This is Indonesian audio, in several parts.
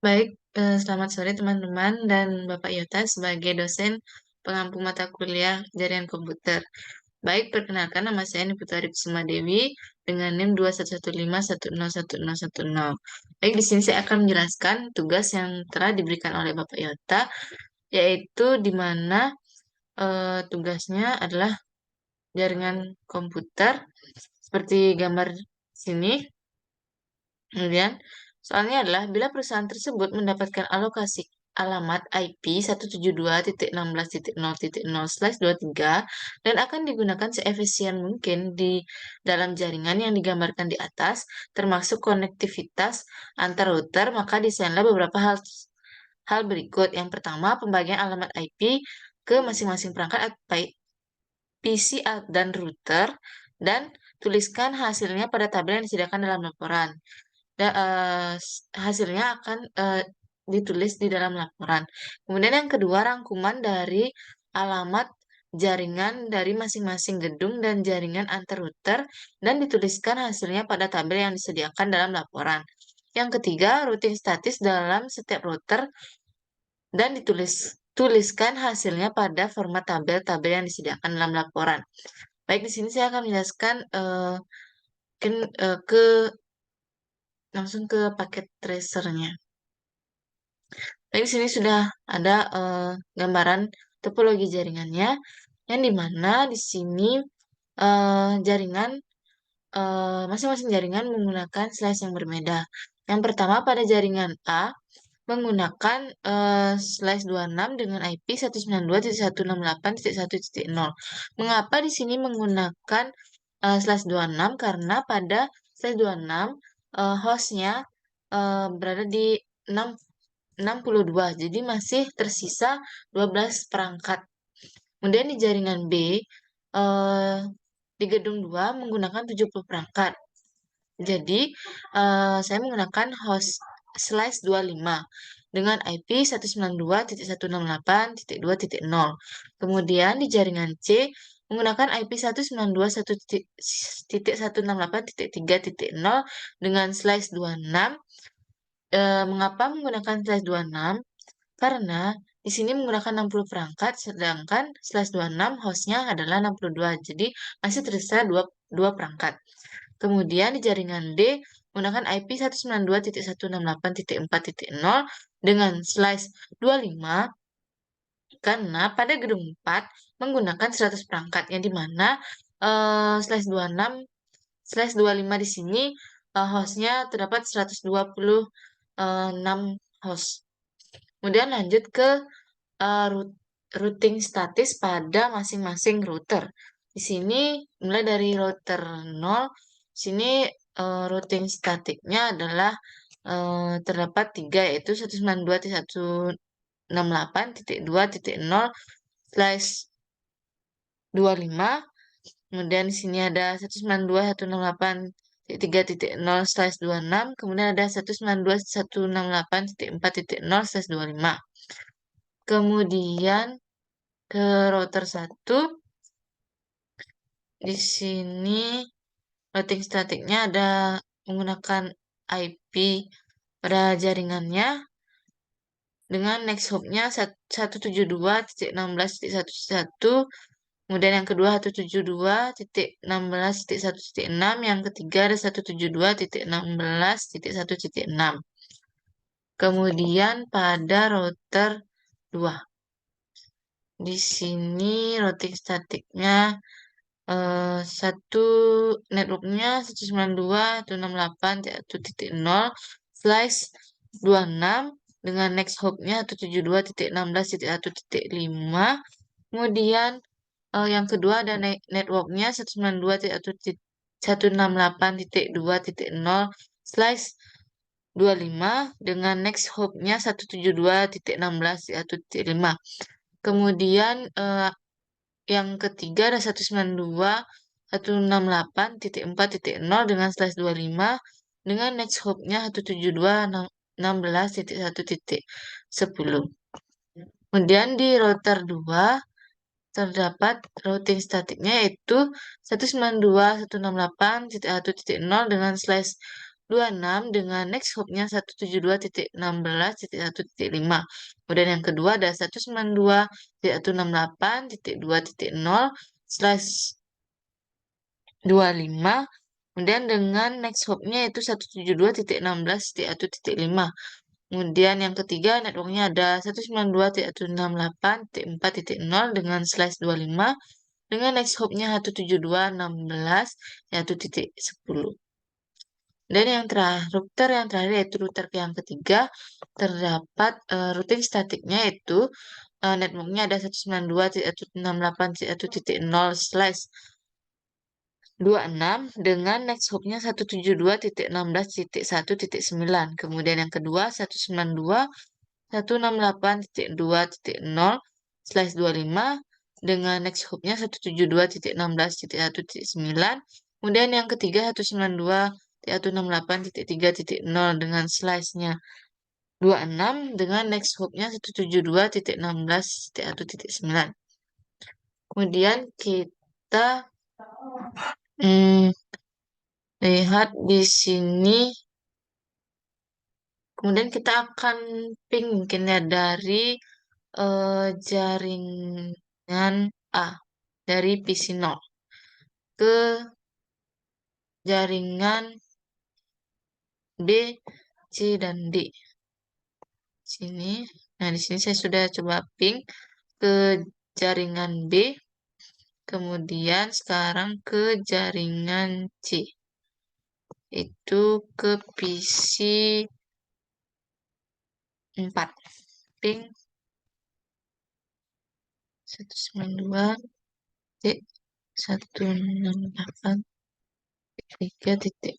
Baik, selamat sore teman-teman dan Bapak Yota sebagai dosen pengampu mata kuliah jaringan komputer. Baik, perkenalkan nama saya Niputari Kusuma Dewi dengan NIM 21151011010. Baik, di sini saya akan menjelaskan tugas yang telah diberikan oleh Bapak Yota, yaitu di mana tugasnya adalah jaringan komputer seperti gambar sini. Kemudian, soalnya adalah bila perusahaan tersebut mendapatkan alokasi alamat IP 172.16.0.0/23 dan akan digunakan seefisien mungkin di dalam jaringan yang digambarkan di atas, termasuk konektivitas antar router, maka desainlah beberapa hal berikut. Yang pertama, pembagian alamat IP ke masing-masing perangkat PC dan router, dan tuliskan hasilnya pada tabel yang disediakan dalam laporan. Hasilnya akan ditulis di dalam laporan. Kemudian yang kedua, rangkuman dari alamat jaringan dari masing-masing gedung dan jaringan antar router dan dituliskan hasilnya pada tabel yang disediakan dalam laporan. Yang ketiga, routing status dalam setiap router dan tuliskan hasilnya pada format tabel-tabel yang disediakan dalam laporan. Baik, di sini saya akan menjelaskan ke langsung ke paket tracernya. Baik, di sini sudah ada gambaran topologi jaringannya, yang dimana di sini jaringan masing-masing jaringan menggunakan slice yang berbeda. Yang pertama pada jaringan A menggunakan slice 26 dengan IP 192.168.1.0. Mengapa di sini menggunakan slice 26? Karena pada slice 26 hostnya berada di 62, jadi masih tersisa 12 perangkat. Kemudian di jaringan B, eh, di gedung 2 menggunakan 70 perangkat. Jadi, saya menggunakan host slice 25 dengan IP 192.168.2.0. Kemudian di jaringan C menggunakan IP 192.168.3.0 dengan slice 26. Mengapa menggunakan slice 26? Karena di sini menggunakan 60 perangkat, sedangkan slice 26 hostnya adalah 62. Jadi masih tersisa dua perangkat. Kemudian di jaringan D menggunakan IP 192.168.4.0 dengan slice 25 karena pada gedung 4 menggunakan 100 perangkat, yang dimana slice 26 slice 25 di sini hostnya terdapat 126 host. Kemudian lanjut ke routing status pada masing-masing router. Di sini mulai dari router 0, sini routing statiknya adalah terdapat 3, yaitu 192.168.2.0/25. Kemudian di sini ada 192.168.3.0/26. Kemudian ada 192.168.4.0/25. Kemudian ke router 1, di sini routing statiknya ada menggunakan IP pada jaringannya dengan next hop-nya 172.16.1.1. Kemudian yang kedua 172.16.1.6. Yang ketiga ada 172.16.1.6. Kemudian pada router 2. Di sini routing statiknya satu networknya 192.168.1.0 slice 26 dengan next hop-nya 172.16.1.5. Kemudian yang kedua ada networknya 192.168.2.0 slice 25 dengan next hop-nya 172.16.1.5. Kemudian yang ketiga ada 192.168.4.0 dengan slash 25 dengan next hop-nya 172.16.1.10. Kemudian di router 2 terdapat routing statiknya yaitu 192.168.1.0 dengan slash 26 dengan next hopnya 172.16.1.5. Kemudian yang kedua ada 192.168.2.0 slash 25. Kemudian dengan next hopnya itu 172.16.1.5. Kemudian yang ketiga networknya ada 192.168.4.0 dengan slash 25 dengan next hopnya 172.16.1.10. Dan yang terakhir, router yang terakhir yaitu router yang ketiga, terdapat routing statiknya yaitu networknya ada 192.168.1.0 slash 26 dengan next hopnya 172.16.1.9. Kemudian yang kedua 192.168.2.0 slash 25 dengan next hopnya 172.16.1.9. Kemudian yang ketiga 192.168.3.0 dengan slashnya 26 dengan next hopnya 172.16.1.9. Kemudian kita lihat di sini. Kemudian kita akan ping mungkin ya dari jaringan A, dari PC0 ke jaringan B, C, dan D. Sini. Nah, di sini saya sudah coba ping ke jaringan B, kemudian sekarang ke jaringan C. Itu ke PC 4. Ping 192 D 168 3 titik.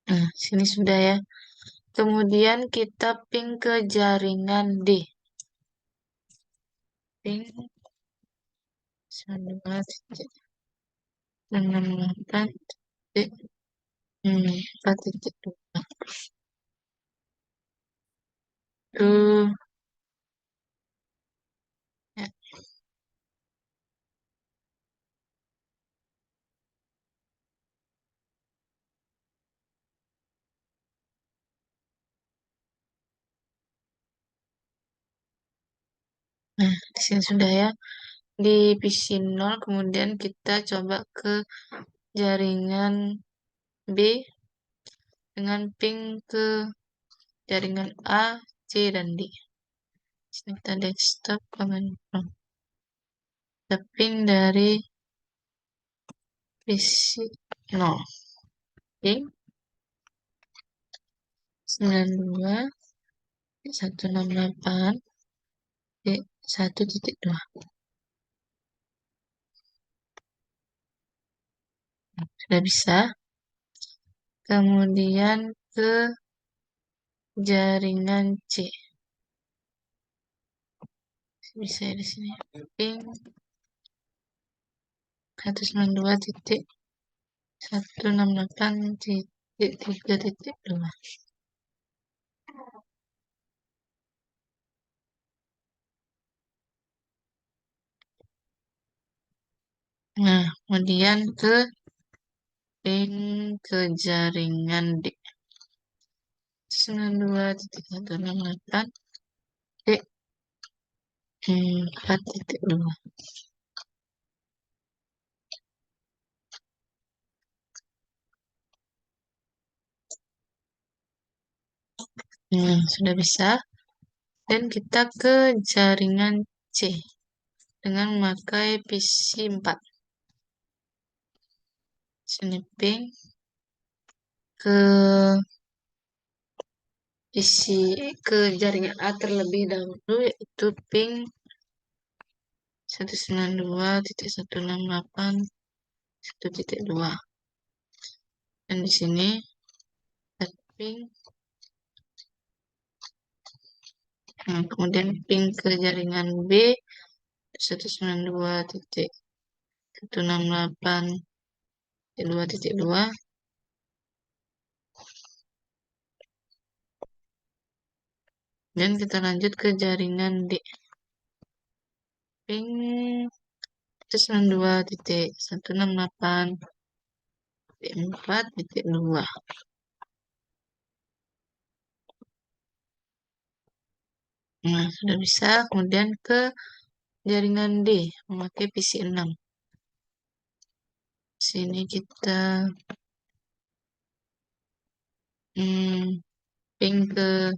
Nah, sini sudah ya. Kemudian kita ping ke jaringan D. Ping 168.4.2. Tuh, ya. Nah, di sini sudah ya. Di PC 0, kemudian kita coba ke jaringan B dengan ping ke jaringan A, C, dan D. Sini kita desktop command prompt. Kita ping dari PC 0. Ping 92 168 1.2. Sudah bisa. Kemudian ke jaringan C. Bisa ya di sini. Ping 192.168.3.2. Nah, kemudian ping ke jaringan D. 92.168 D 4.2. Sudah bisa. Dan kita ke jaringan C dengan memakai PC 4. Sini ping ke jaringan A terlebih dahulu, yaitu ping 192.168.1.2. Dan di sini ping, kemudian ping ke jaringan B 192.168.2.2. Dan kita lanjut ke jaringan D. Ping 192.168.4.2. Nah, sudah bisa. Kemudian ke jaringan D memakai PC6. Sini kita ping ke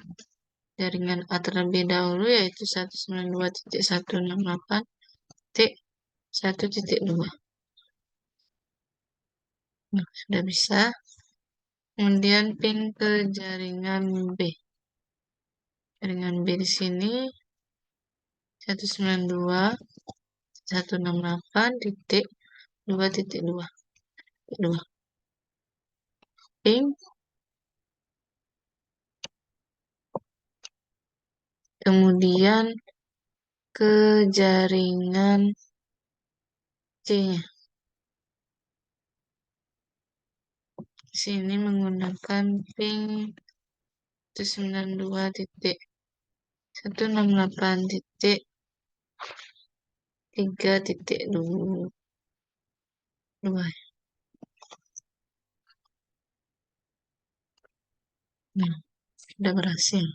jaringan A terlebih dahulu, yaitu 192.168.1.2. Nah, sudah bisa. Kemudian ping ke jaringan B. Jaringan B di sini 192.168.2.2. Ping. Kemudian ke jaringan C-nya. Sini menggunakan ping 192.168.3.2. Nah, sudah berhasil.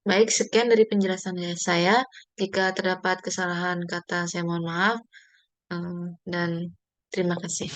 Baik, sekian dari penjelasan saya. Jika terdapat kesalahan kata, saya mohon maaf. Dan terima kasih.